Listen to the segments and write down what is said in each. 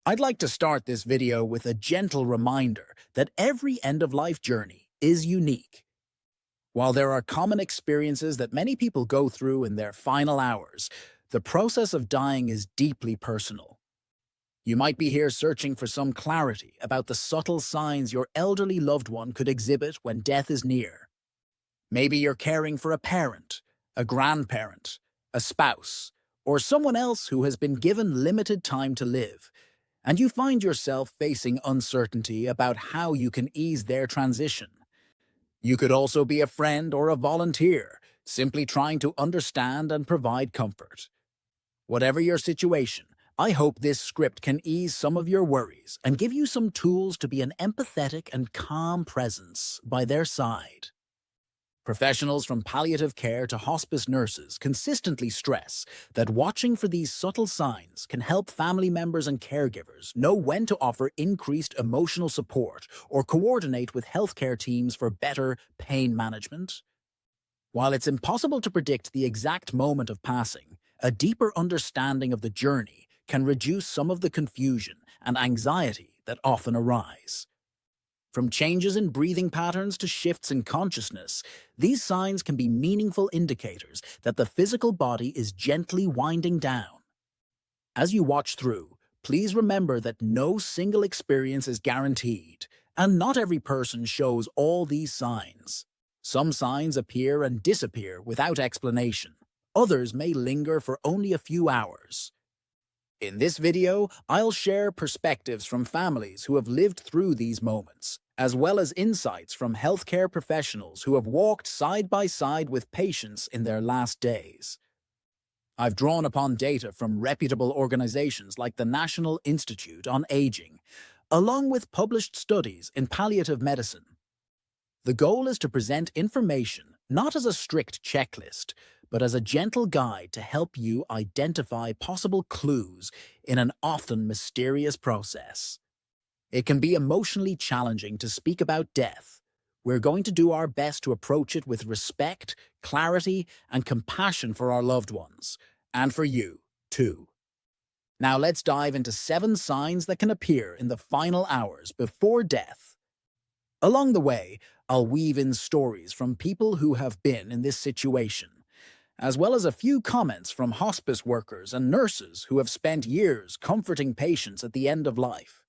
I'd like to start this video with a gentle reminder that every end-of-life journey is unique. While there are common experiences that many people go through in their final hours, the process of dying is deeply personal. You might be here searching for some clarity about the subtle signs your elderly loved one could exhibit when death is near. Maybe you're caring for a parent, a grandparent, a spouse, or someone else who has been given limited time to live, and you find yourself facing uncertainty about how you can ease their transition. You could also be a friend or a volunteer, simply trying to understand and provide comfort. Whatever your situation, I hope this script can ease some of your worries and give you some tools to be an empathetic and calm presence by their side. Professionals from palliative care to hospice nurses consistently stress that watching for these subtle signs can help family members and caregivers know when to offer increased emotional support or coordinate with healthcare teams for better pain management. While it's impossible to predict the exact moment of passing, a deeper understanding of the journey can reduce some of the confusion and anxiety that often arise. From changes in breathing patterns to shifts in consciousness, these signs can be meaningful indicators that the physical body is gently winding down. As you watch through, please remember that no single experience is guaranteed, and not every person shows all these signs. Some signs appear and disappear without explanation. Others may linger for only a few hours. In this video, I'll share perspectives from families who have lived through these moments, as well as insights from healthcare professionals who have walked side by side with patients in their last days. I've drawn upon data from reputable organizations like the National Institute on Aging, along with published studies in palliative medicine. The goal is to present information not as a strict checklist, but as a gentle guide to help you identify possible clues in an often mysterious process. It can be emotionally challenging to speak about death. We're going to do our best to approach it with respect, clarity, and compassion for our loved ones, and for you, too. Now let's dive into 7 signs that can appear in the final hours before death. Along the way, I'll weave in stories from people who have been in this situation, as well as a few comments from hospice workers and nurses who have spent years comforting patients at the end of life.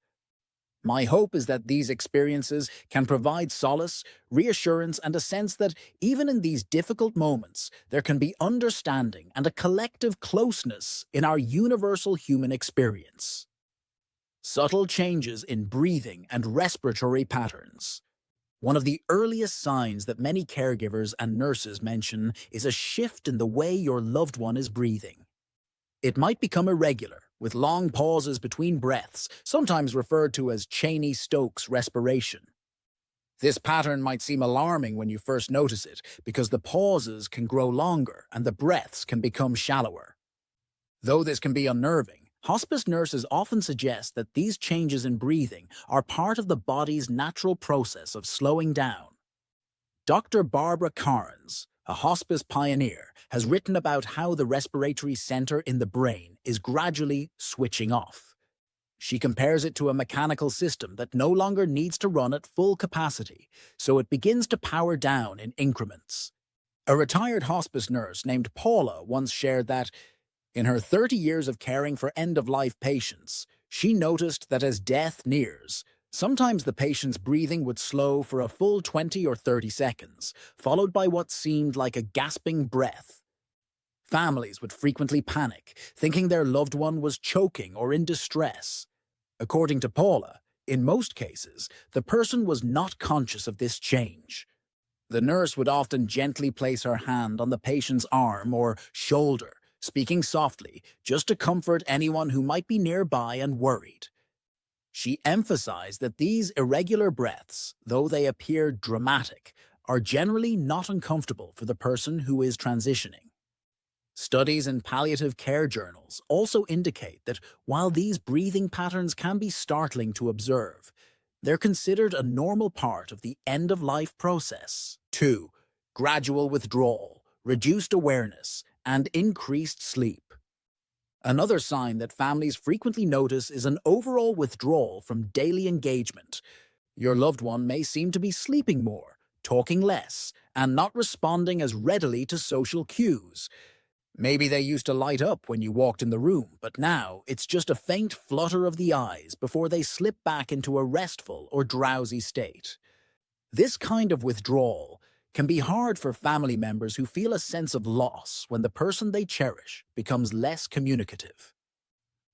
My hope is that these experiences can provide solace, reassurance, and a sense that even in these difficult moments, there can be understanding and a collective closeness in our universal human experience. Subtle changes in breathing and respiratory patterns. One of the earliest signs that many caregivers and nurses mention is a shift in the way your loved one is breathing. It might become irregular, with long pauses between breaths, sometimes referred to as Cheney-Stokes respiration. This pattern might seem alarming when you first notice it, because the pauses can grow longer and the breaths can become shallower. Though this can be unnerving, hospice nurses often suggest that these changes in breathing are part of the body's natural process of slowing down. Dr. Barbara Carnes, a hospice pioneer, has written about how the respiratory center in the brain is gradually switching off. She compares it to a mechanical system that no longer needs to run at full capacity, so it begins to power down in increments. A retired hospice nurse named Paula once shared that, in her 30 years of caring for end-of-life patients, she noticed that as death nears, sometimes the patient's breathing would slow for a full 20 or 30 seconds, followed by what seemed like a gasping breath. Families would frequently panic, thinking their loved one was choking or in distress. According to Paula, in most cases, the person was not conscious of this change. The nurse would often gently place her hand on the patient's arm or shoulder, speaking softly, just to comfort anyone who might be nearby and worried. She emphasized that these irregular breaths, though they appear dramatic, are generally not uncomfortable for the person who is transitioning. Studies in palliative care journals also indicate that while these breathing patterns can be startling to observe, they're considered a normal part of the end-of-life process. 2. Gradual withdrawal, reduced awareness, and increased sleep. Another sign that families frequently notice is an overall withdrawal from daily engagement. Your loved one may seem to be sleeping more, talking less, and not responding as readily to social cues. Maybe they used to light up when you walked in the room, but now it's just a faint flutter of the eyes before they slip back into a restful or drowsy state. This kind of withdrawal can be hard for family members who feel a sense of loss when the person they cherish becomes less communicative.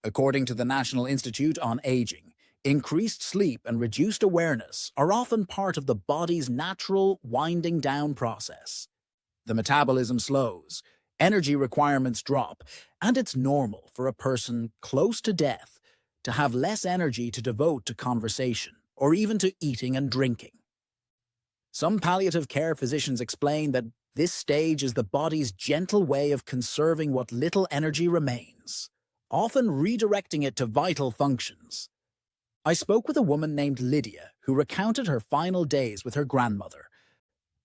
According to the National Institute on Aging, increased sleep and reduced awareness are often part of the body's natural winding down process. The metabolism slows, energy requirements drop, and it's normal for a person close to death to have less energy to devote to conversation or even to eating and drinking. Some palliative care physicians explain that this stage is the body's gentle way of conserving what little energy remains, often redirecting it to vital functions. I spoke with a woman named Lydia who recounted her final days with her grandmother.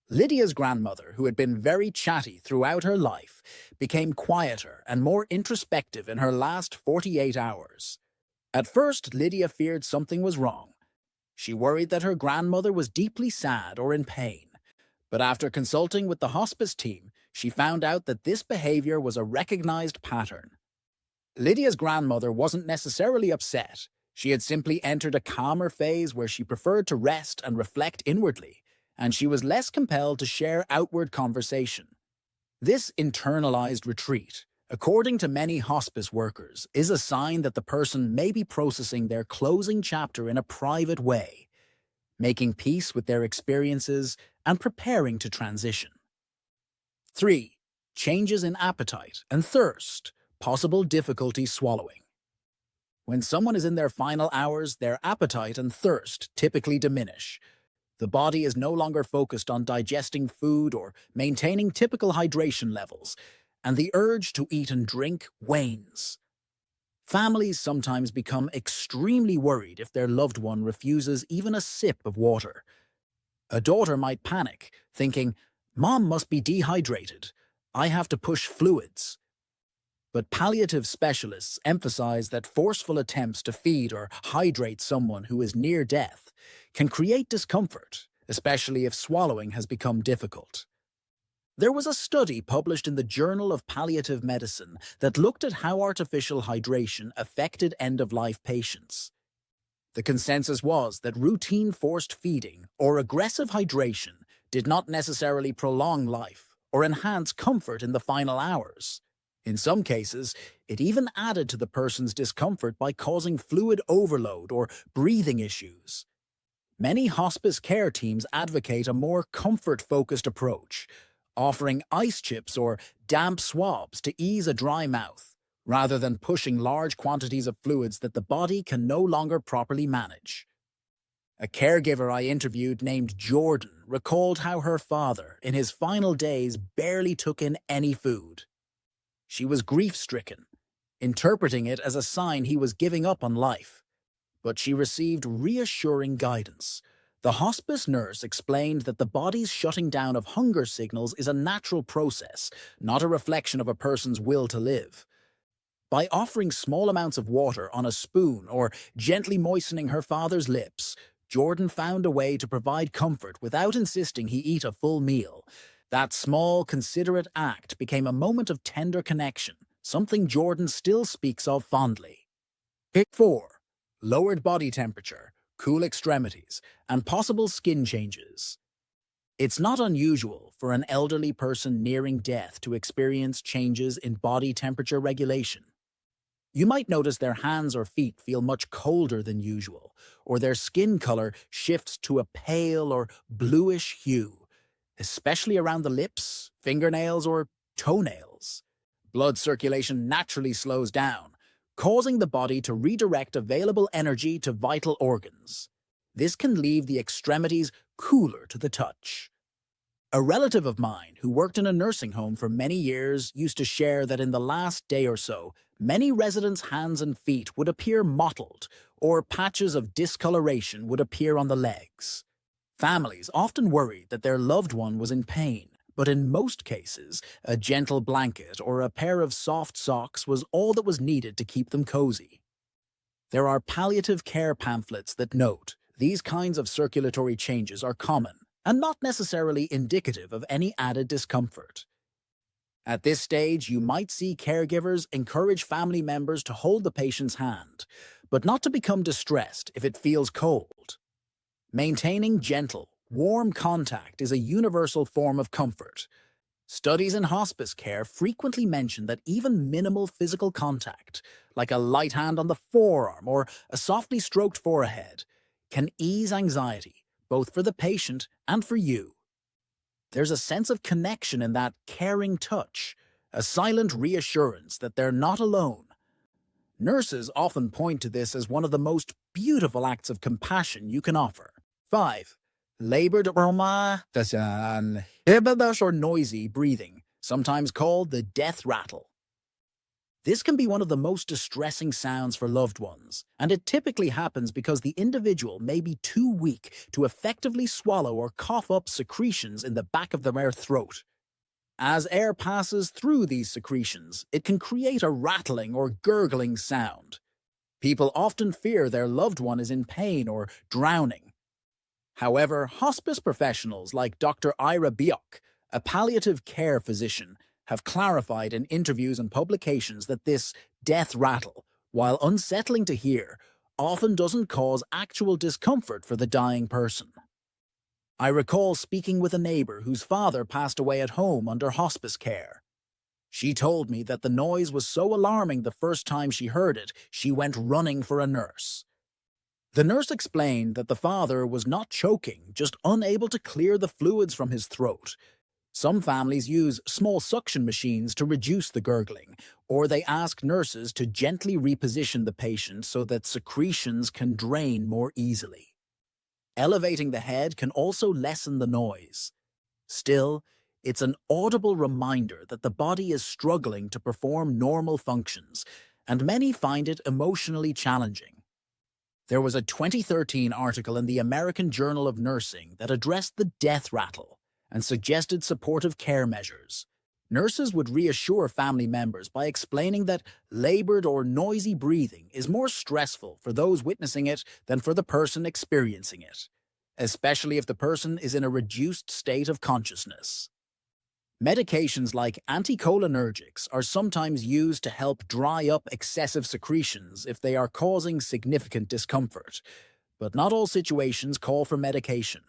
Lydia's grandmother, who had been very chatty throughout her life, became quieter and more introspective in her last 48 hours. At first, Lydia feared something was wrong. She worried that her grandmother was deeply sad or in pain. But after consulting with the hospice team, she found out that this behavior was a recognized pattern. Lydia's grandmother wasn't necessarily upset. She had simply entered a calmer phase where she preferred to rest and reflect inwardly, and she was less compelled to share outward conversation. This internalized retreat, according to many hospice workers, is a sign that the person may be processing their closing chapter in a private way, making peace with their experiences and preparing to transition. 3. Changes in appetite and thirst, possible difficulty swallowing. When someone is in their final hours, their appetite and thirst typically diminish. The body is no longer focused on digesting food or maintaining typical hydration levels, and the urge to eat and drink wanes. Families sometimes become extremely worried if their loved one refuses even a sip of water. A daughter might panic, thinking, "Mom must be dehydrated. I have to push fluids." But palliative specialists emphasize that forceful attempts to feed or hydrate someone who is near death can create discomfort, especially if swallowing has become difficult. There was a study published in the Journal of Palliative Medicine that looked at how artificial hydration affected end-of-life patients. The consensus was that routine forced feeding or aggressive hydration did not necessarily prolong life or enhance comfort in the final hours. In some cases, it even added to the person's discomfort by causing fluid overload or breathing issues. Many hospice care teams advocate a more comfort-focused approach, offering ice chips or damp swabs to ease a dry mouth, rather than pushing large quantities of fluids that the body can no longer properly manage. A caregiver I interviewed named Jordan recalled how her father, in his final days, barely took in any food. She was grief-stricken, interpreting it as a sign he was giving up on life. But she received reassuring guidance. The hospice nurse explained that the body's shutting down of hunger signals is a natural process, not a reflection of a person's will to live. By offering small amounts of water on a spoon or gently moistening her father's lips, Jordan found a way to provide comfort without insisting he eat a full meal. That small, considerate act became a moment of tender connection, something Jordan still speaks of fondly. Pick 4. Lowered body temperature, cool extremities, and possible skin changes. It's not unusual for an elderly person nearing death to experience changes in body temperature regulation. You might notice their hands or feet feel much colder than usual, or their skin color shifts to a pale or bluish hue, especially around the lips, fingernails, or toenails. Blood circulation naturally slows down, causing the body to redirect available energy to vital organs. This can leave the extremities cooler to the touch. A relative of mine who worked in a nursing home for many years used to share that in the last day or so, many residents' hands and feet would appear mottled, or patches of discoloration would appear on the legs. Families often worried that their loved one was in pain, But in most cases, a gentle blanket or a pair of soft socks was all that was needed to keep them cozy. There are palliative care pamphlets that note these kinds of circulatory changes are common and not necessarily indicative of any added discomfort. At this stage, you might see caregivers encourage family members to hold the patient's hand, but not to become distressed if it feels cold. Maintaining gentle, warm contact is a universal form of comfort. Studies in hospice care frequently mention that even minimal physical contact, like a light hand on the forearm or a softly stroked forehead, can ease anxiety, both for the patient and for you. There's a sense of connection in that caring touch, a silent reassurance that they're not alone. Nurses often point to this as one of the most beautiful acts of compassion you can offer. 5. Labored or noisy breathing, sometimes called the death rattle. This can be one of the most distressing sounds for loved ones, and it typically happens because the individual may be too weak to effectively swallow or cough up secretions in the back of their throat. As air passes through these secretions, it can create a rattling or gurgling sound. People often fear their loved one is in pain or drowning. However, hospice professionals like Dr. Ira Bioch, a palliative care physician, have clarified in interviews and publications that this death rattle, while unsettling to hear, often doesn't cause actual discomfort for the dying person. I recall speaking with a neighbor whose father passed away at home under hospice care. She told me that the noise was so alarming the first time she heard it, she went running for a nurse. The nurse explained that the father was not choking, just unable to clear the fluids from his throat. Some families use small suction machines to reduce the gurgling, or they ask nurses to gently reposition the patient so that secretions can drain more easily. Elevating the head can also lessen the noise. Still, it's an audible reminder that the body is struggling to perform normal functions, and many find it emotionally challenging. There was a 2013 article in the American Journal of Nursing that addressed the death rattle and suggested supportive care measures. Nurses would reassure family members by explaining that labored or noisy breathing is more stressful for those witnessing it than for the person experiencing it, especially if the person is in a reduced state of consciousness. Medications like anticholinergics are sometimes used to help dry up excessive secretions if they are causing significant discomfort, but not all situations call for medication.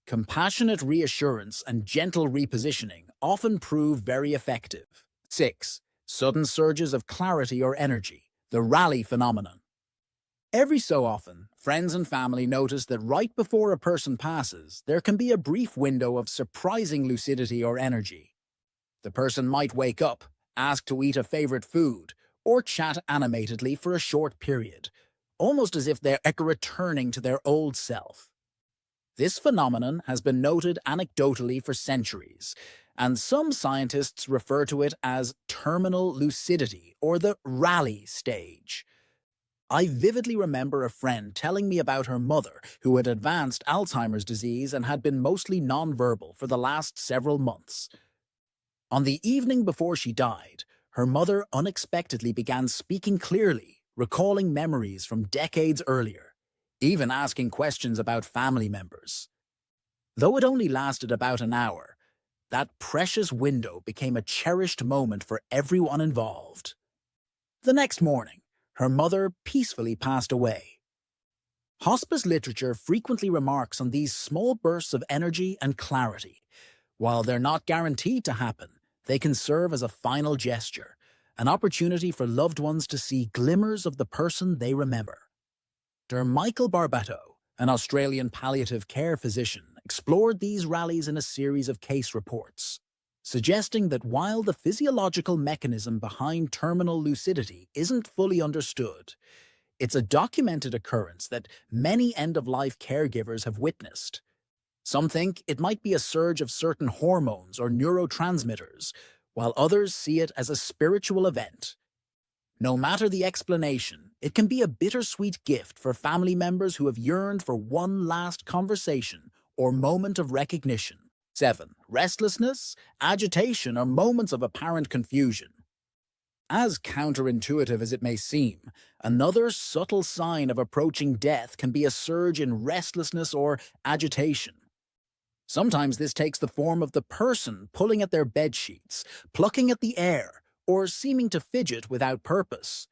Compassionate reassurance and gentle repositioning often prove very effective. 6. Sudden surges of clarity or energy, the rally phenomenon. Every so often, friends and family notice that right before a person passes, there can be a brief window of surprising lucidity or energy. The person might wake up, ask to eat a favorite food, or chat animatedly for a short period, almost as if they're returning to their old self. This phenomenon has been noted anecdotally for centuries, and some scientists refer to it as terminal lucidity or the rally stage. I vividly remember a friend telling me about her mother who had advanced Alzheimer's disease and had been mostly nonverbal for the last several months. On the evening before she died, her mother unexpectedly began speaking clearly, recalling memories from decades earlier, even asking questions about family members. Though it only lasted about an hour, that precious window became a cherished moment for everyone involved. The next morning, her mother peacefully passed away. Hospice literature frequently remarks on these small bursts of energy and clarity. While they're not guaranteed to happen, they can serve as a final gesture, an opportunity for loved ones to see glimmers of the person they remember. Dr. Michael Barbato, an Australian palliative care physician, explored these rallies in a series of case reports, suggesting that while the physiological mechanism behind terminal lucidity isn't fully understood, it's a documented occurrence that many end-of-life caregivers have witnessed. Some think it might be a surge of certain hormones or neurotransmitters, while others see it as a spiritual event. No matter the explanation, it can be a bittersweet gift for family members who have yearned for one last conversation or moment of recognition. 7. Restlessness, agitation, or moments of apparent confusion. As counterintuitive as it may seem, another subtle sign of approaching death can be a surge in restlessness or agitation. Sometimes this takes the form of the person pulling at their bed sheets, plucking at the air, or seeming to fidget without purpose.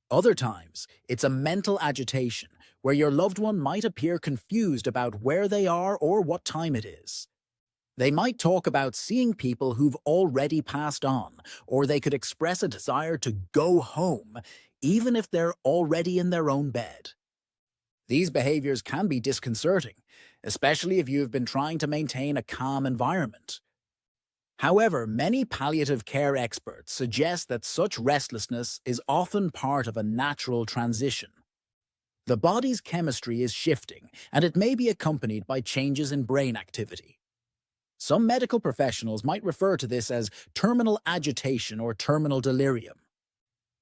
Other times, it's a mental agitation where your loved one might appear confused about where they are or what time it is. They might talk about seeing people who've already passed on, or they could express a desire to go home, even if they're already in their own bed. These behaviors can be disconcerting, especially if you have been trying to maintain a calm environment. However, many palliative care experts suggest that such restlessness is often part of a natural transition. The body's chemistry is shifting, and it may be accompanied by changes in brain activity. Some medical professionals might refer to this as terminal agitation or terminal delirium.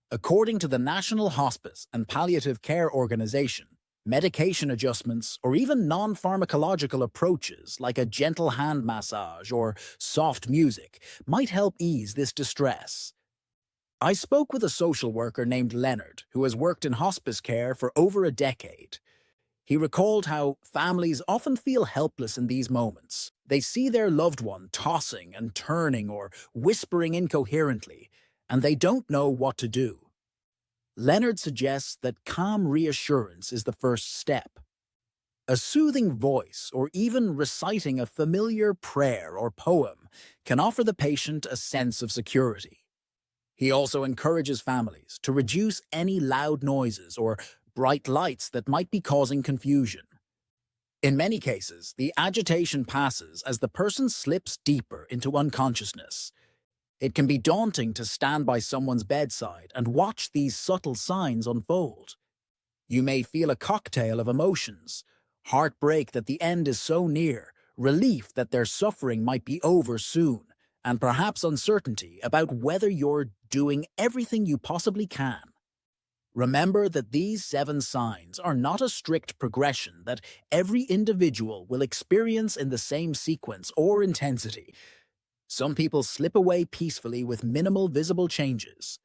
According to the National Hospice and Palliative Care Organization, medication adjustments or even non-pharmacological approaches like a gentle hand massage or soft music might help ease this distress. I spoke with a social worker named Leonard who has worked in hospice care for over a decade. He recalled how families often feel helpless in these moments. They see their loved one tossing and turning or whispering incoherently, and they don't know what to do. Leonard suggests that calm reassurance is the first step. A soothing voice or even reciting a familiar prayer or poem can offer the patient a sense of security. He also encourages families to reduce any loud noises or bright lights that might be causing confusion. In many cases, the agitation passes as the person slips deeper into unconsciousness. It can be daunting to stand by someone's bedside and watch these subtle signs unfold. You may feel a cocktail of emotions: heartbreak that the end is so near, relief that their suffering might be over soon, and perhaps uncertainty about whether you're doing everything you possibly can. Remember that these 7 signs are not a strict progression that every individual will experience in the same sequence or intensity. Some people slip away peacefully with minimal visible changes.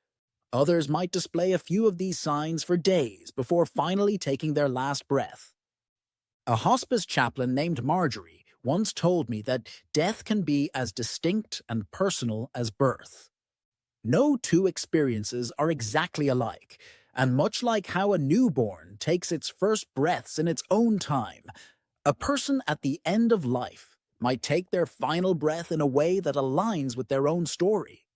Others might display a few of these signs for days before finally taking their last breath. A hospice chaplain named Marjorie once told me that death can be as distinct and personal as birth. No two experiences are exactly alike, and much like how a newborn takes its first breaths in its own time, a person at the end of life might take their final breath in a way that aligns with their own story.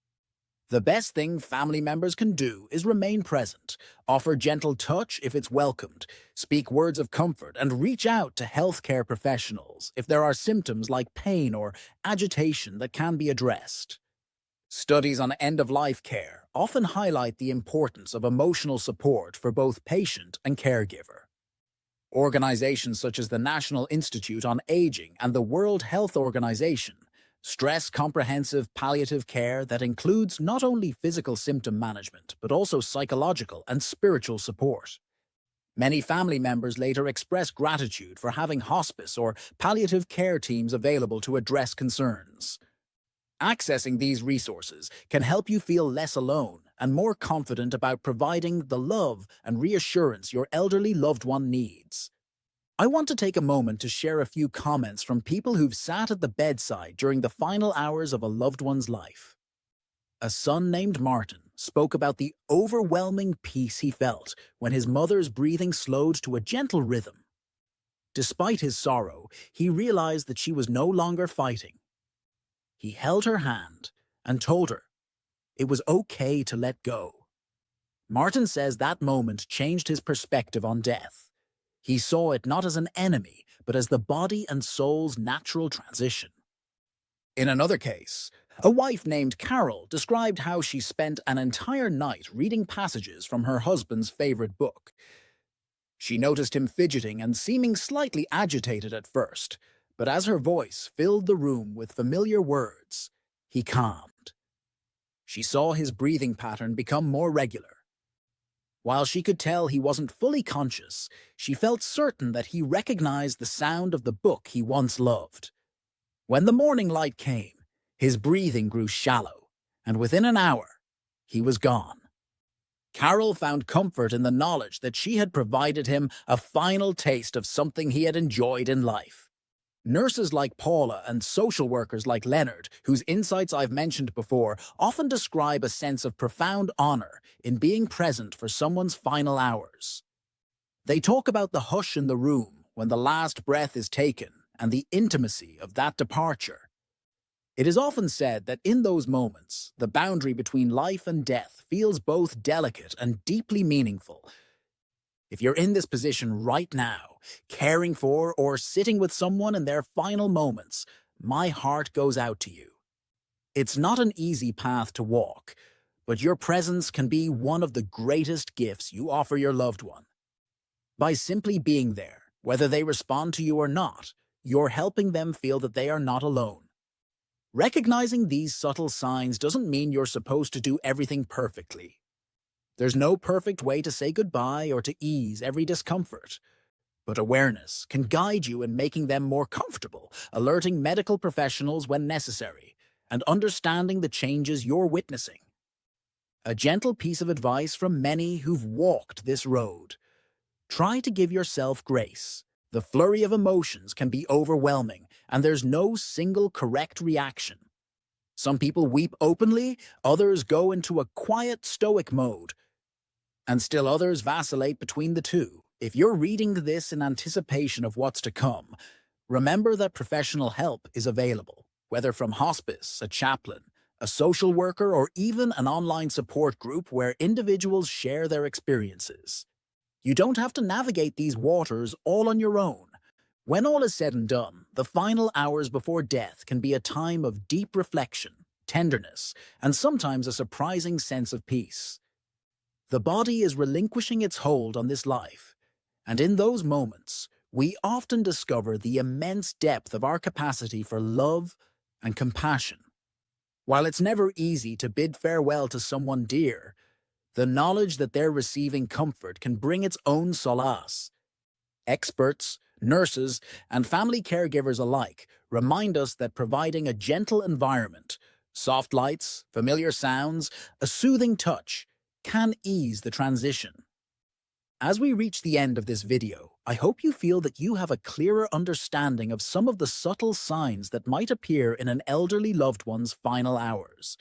The best thing family members can do is remain present, offer gentle touch if it's welcomed, speak words of comfort, and reach out to healthcare professionals if there are symptoms like pain or agitation that can be addressed. Studies on end-of-life care often highlight the importance of emotional support for both patient and caregiver. Organizations such as the National Institute on Aging and the World Health Organization stress comprehensive palliative care that includes not only physical symptom management, but also psychological and spiritual support. Many family members later express gratitude for having hospice or palliative care teams available to address concerns. Accessing these resources can help you feel less alone and more confident about providing the love and reassurance your elderly loved one needs. I want to take a moment to share a few comments from people who've sat at the bedside during the final hours of a loved one's life. A son named Martin spoke about the overwhelming peace he felt when his mother's breathing slowed to a gentle rhythm. Despite his sorrow, he realized that she was no longer fighting. He held her hand and told her it was okay to let go. Martin says that moment changed his perspective on death. He saw it not as an enemy, but as the body and soul's natural transition. In another case, a wife named Carol described how she spent an entire night reading passages from her husband's favorite book. She noticed him fidgeting and seeming slightly agitated at first, but as her voice filled the room with familiar words, he calmed. She saw his breathing pattern become more regular. While she could tell he wasn't fully conscious, she felt certain that he recognized the sound of the book he once loved. When the morning light came, his breathing grew shallow, and within an hour, he was gone. Carol found comfort in the knowledge that she had provided him a final taste of something he had enjoyed in life. Nurses like Paula and social workers like Leonard, whose insights I've mentioned before, often describe a sense of profound honor in being present for someone's final hours. They talk about the hush in the room when the last breath is taken and the intimacy of that departure. It is often said that in those moments, the boundary between life and death feels both delicate and deeply meaningful. If you're in this position right now, caring for or sitting with someone in their final moments, my heart goes out to you. It's not an easy path to walk, but your presence can be one of the greatest gifts you offer your loved one. By simply being there, whether they respond to you or not, you're helping them feel that they are not alone. Recognizing these subtle signs doesn't mean you're supposed to do everything perfectly. There's no perfect way to say goodbye or to ease every discomfort. But awareness can guide you in making them more comfortable, alerting medical professionals when necessary, and understanding the changes you're witnessing. A gentle piece of advice from many who've walked this road. Try to give yourself grace. The flurry of emotions can be overwhelming, and there's no single correct reaction. Some people weep openly, others go into a quiet, stoic mode, and still others vacillate between the two. If you're reading this in anticipation of what's to come, remember that professional help is available, whether from hospice, a chaplain, a social worker, or even an online support group where individuals share their experiences. You don't have to navigate these waters all on your own. When all is said and done, the final hours before death can be a time of deep reflection, tenderness, and sometimes a surprising sense of peace. The body is relinquishing its hold on this life, and in those moments, we often discover the immense depth of our capacity for love and compassion. While it's never easy to bid farewell to someone dear, the knowledge that they're receiving comfort can bring its own solace. Experts, nurses, and family caregivers alike remind us that providing a gentle environment, soft lights, familiar sounds, a soothing touch, can ease the transition. As we reach the end of this video, I hope you feel that you have a clearer understanding of some of the subtle signs that might appear in an elderly loved one's final hours.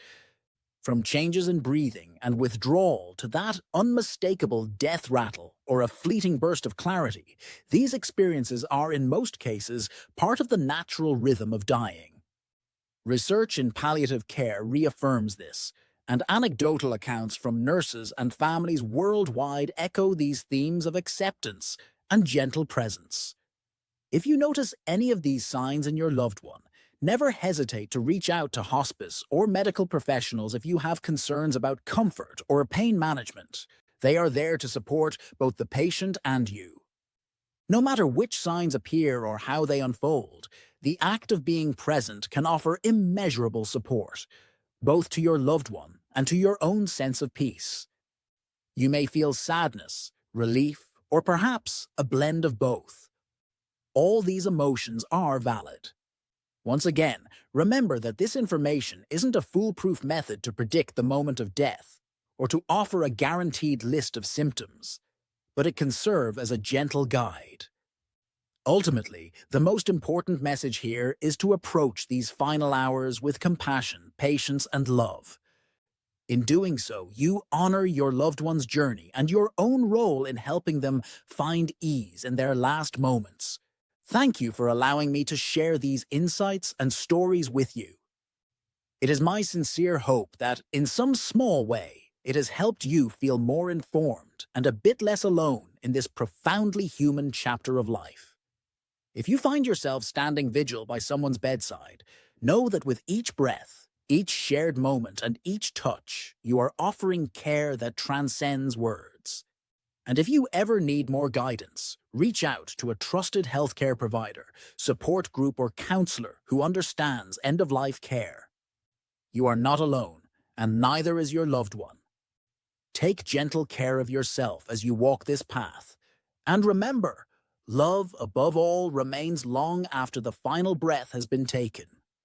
From changes in breathing and withdrawal to that unmistakable death rattle or a fleeting burst of clarity, these experiences are in most cases part of the natural rhythm of dying. Research in palliative care reaffirms this, and anecdotal accounts from nurses and families worldwide echo these themes of acceptance and gentle presence. If you notice any of these signs in your loved one, never hesitate to reach out to hospice or medical professionals if you have concerns about comfort or pain management. They are there to support both the patient and you. No matter which signs appear or how they unfold, the act of being present can offer immeasurable support, both to your loved one and to your own sense of peace. You may feel sadness, relief, or perhaps a blend of both. All these emotions are valid. Once again, remember that this information isn't a foolproof method to predict the moment of death or to offer a guaranteed list of symptoms, but it can serve as a gentle guide. Ultimately, the most important message here is to approach these final hours with compassion, patience, and love. In doing so, you honor your loved one's journey and your own role in helping them find ease in their last moments. Thank you for allowing me to share these insights and stories with you. It is my sincere hope that, in some small way, it has helped you feel more informed and a bit less alone in this profoundly human chapter of life. If you find yourself standing vigil by someone's bedside, know that with each breath, each shared moment, and each touch, you are offering care that transcends words. And if you ever need more guidance, reach out to a trusted healthcare provider, support group, or counselor who understands end-of-life care. You are not alone, and neither is your loved one. Take gentle care of yourself as you walk this path. And remember, love above all remains long after the final breath has been taken.